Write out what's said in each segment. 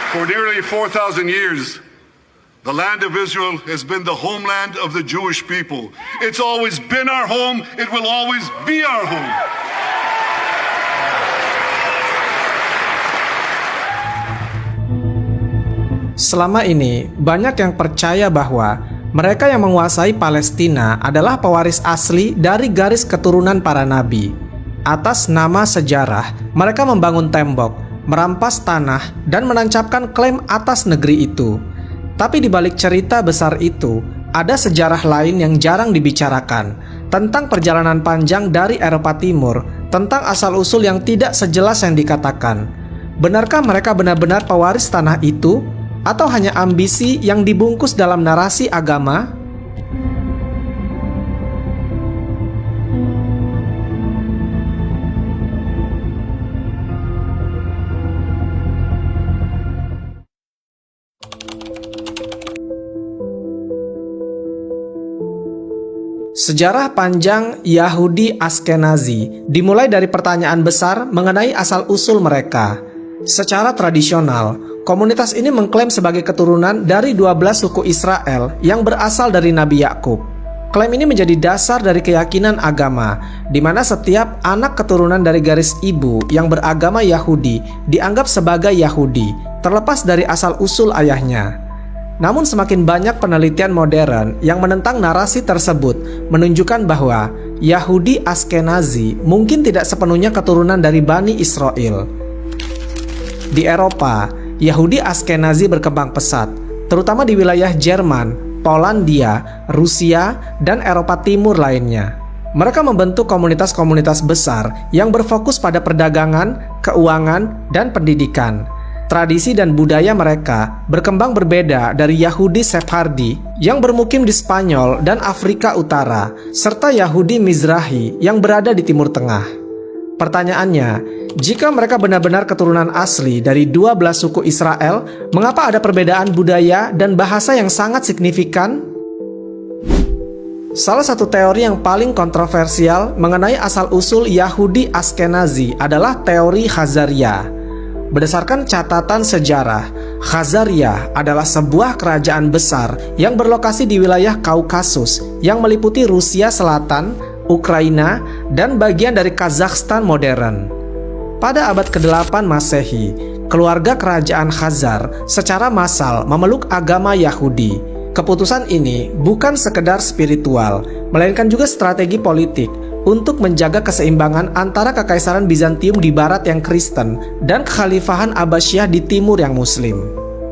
For nearly 4,000 years, the land of Israel has been the homeland of the Jewish people. It's always been our home. It will always be our home. Selama ini, banyak yang percaya bahwa mereka yang menguasai Palestina adalah pewaris asli dari garis keturunan para nabi. Atas nama sejarah, mereka membangun tembok, merampas tanah, dan menancapkan klaim atas negeri itu. Tapi di balik cerita besar itu, ada sejarah lain yang jarang dibicarakan, tentang perjalanan panjang dari Eropa Timur, tentang asal-usul yang tidak sejelas yang dikatakan. Benarkah mereka benar-benar pewaris tanah itu? Atau hanya ambisi yang dibungkus dalam narasi agama? Sejarah panjang Yahudi Ashkenazi dimulai dari pertanyaan besar mengenai asal-usul mereka. Secara tradisional, komunitas ini mengklaim sebagai keturunan dari 12 suku Israel yang berasal dari Nabi Yakub. Klaim ini menjadi dasar dari keyakinan agama, di mana setiap anak keturunan dari garis ibu yang beragama Yahudi dianggap sebagai Yahudi, terlepas dari asal-usul ayahnya. Namun semakin banyak penelitian modern yang menentang narasi tersebut menunjukkan bahwa Yahudi Ashkenazi mungkin tidak sepenuhnya keturunan dari Bani Israel. Di Eropa, Yahudi Ashkenazi berkembang pesat, terutama di wilayah Jerman, Polandia, Rusia, dan Eropa Timur lainnya. Mereka membentuk komunitas-komunitas besar yang berfokus pada perdagangan, keuangan, dan pendidikan. Tradisi dan budaya mereka berkembang berbeda dari Yahudi Sephardi yang bermukim di Spanyol dan Afrika Utara, serta Yahudi Mizrahi yang berada di Timur Tengah. Pertanyaannya, jika mereka benar-benar keturunan asli dari 12 suku Israel, mengapa ada perbedaan budaya dan bahasa yang sangat signifikan? Salah satu teori yang paling kontroversial mengenai asal-usul Yahudi Ashkenazi adalah teori Khazaria. Berdasarkan catatan sejarah, Khazaria adalah sebuah kerajaan besar yang berlokasi di wilayah Kaukasus yang meliputi Rusia Selatan, Ukraina, dan bagian dari Kazakhstan modern. Pada abad ke-8 Masehi, keluarga kerajaan Khazar secara massal memeluk agama Yahudi. Keputusan ini bukan sekedar spiritual, melainkan juga strategi politik untuk menjaga keseimbangan antara kekaisaran Bizantium di barat yang Kristen dan kekhalifahan Abbasiyah di timur yang Muslim.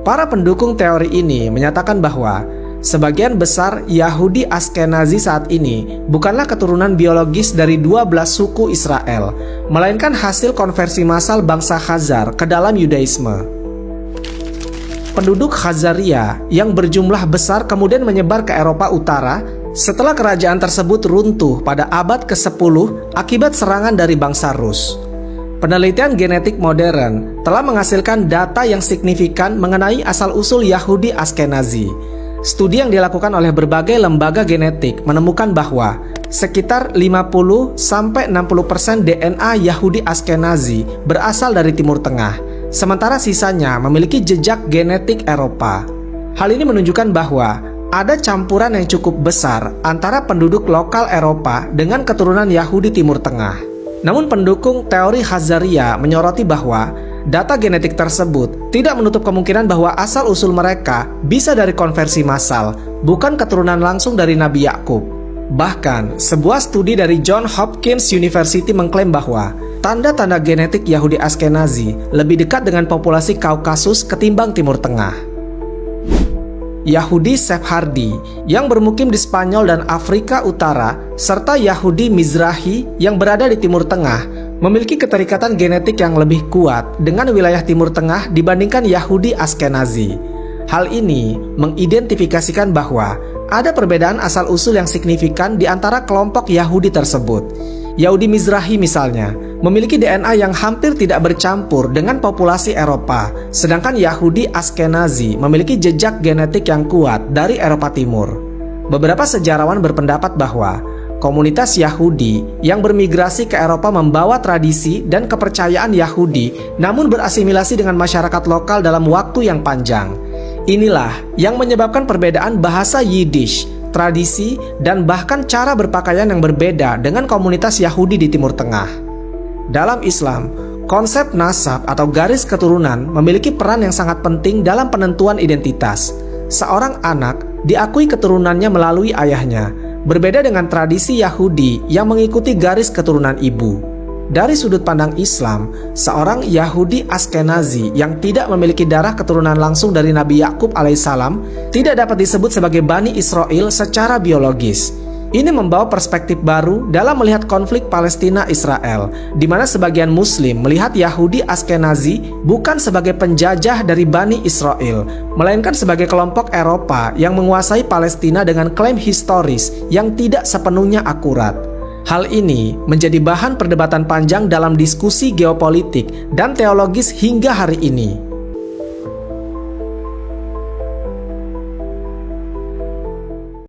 Para pendukung teori ini menyatakan bahwa sebagian besar Yahudi Ashkenazi saat ini bukanlah keturunan biologis dari 12 suku Israel, melainkan hasil konversi massal bangsa Khazar ke dalam Yudaisme. Penduduk Khazaria yang berjumlah besar kemudian menyebar ke Eropa Utara setelah kerajaan tersebut runtuh pada abad ke-10 akibat serangan dari bangsa Rus. Penelitian genetik modern telah menghasilkan data yang signifikan mengenai asal-usul Yahudi Ashkenazi. Studi yang dilakukan oleh berbagai lembaga genetik menemukan bahwa sekitar 50-60% DNA Yahudi Ashkenazi berasal dari Timur Tengah, sementara sisanya memiliki jejak genetik Eropa. Hal ini menunjukkan bahwa ada campuran yang cukup besar antara penduduk lokal Eropa dengan keturunan Yahudi Timur Tengah. Namun pendukung teori Khazaria menyoroti bahwa data genetik tersebut tidak menutup kemungkinan bahwa asal-usul mereka bisa dari konversi massal, bukan keturunan langsung dari Nabi Yakub. Bahkan, sebuah studi dari Johns Hopkins University mengklaim bahwa tanda-tanda genetik Yahudi Ashkenazi lebih dekat dengan populasi Kaukasus ketimbang Timur Tengah. Yahudi Sephardi yang bermukim di Spanyol dan Afrika Utara, serta Yahudi Mizrahi yang berada di Timur Tengah, memiliki keterikatan genetik yang lebih kuat dengan wilayah Timur Tengah dibandingkan Yahudi Ashkenazi. Hal ini mengidentifikasikan bahwa ada perbedaan asal-usul yang signifikan di antara kelompok Yahudi tersebut. Yahudi Mizrahi misalnya memiliki DNA yang hampir tidak bercampur dengan populasi Eropa, sedangkan Yahudi Ashkenazi memiliki jejak genetik yang kuat dari Eropa Timur. Beberapa sejarawan berpendapat bahwa komunitas Yahudi yang bermigrasi ke Eropa membawa tradisi dan kepercayaan Yahudi namun berasimilasi dengan masyarakat lokal dalam waktu yang panjang. Inilah yang menyebabkan perbedaan bahasa Yiddish, tradisi, dan bahkan cara berpakaian yang berbeda dengan komunitas Yahudi di Timur Tengah. Dalam Islam, konsep nasab atau garis keturunan memiliki peran yang sangat penting dalam penentuan identitas. Seorang anak diakui keturunannya melalui ayahnya, berbeda dengan tradisi Yahudi yang mengikuti garis keturunan ibu. Dari sudut pandang Islam, seorang Yahudi Askenazi yang tidak memiliki darah keturunan langsung dari Nabi Yakub alaihissalam tidak dapat disebut sebagai Bani Israel secara biologis. Ini membawa perspektif baru dalam melihat konflik Palestina-Israel, di mana sebagian Muslim melihat Yahudi Askenazi bukan sebagai penjajah dari Bani Israel, melainkan sebagai kelompok Eropa yang menguasai Palestina dengan klaim historis yang tidak sepenuhnya akurat. Hal ini menjadi bahan perdebatan panjang dalam diskusi geopolitik dan teologis hingga hari ini.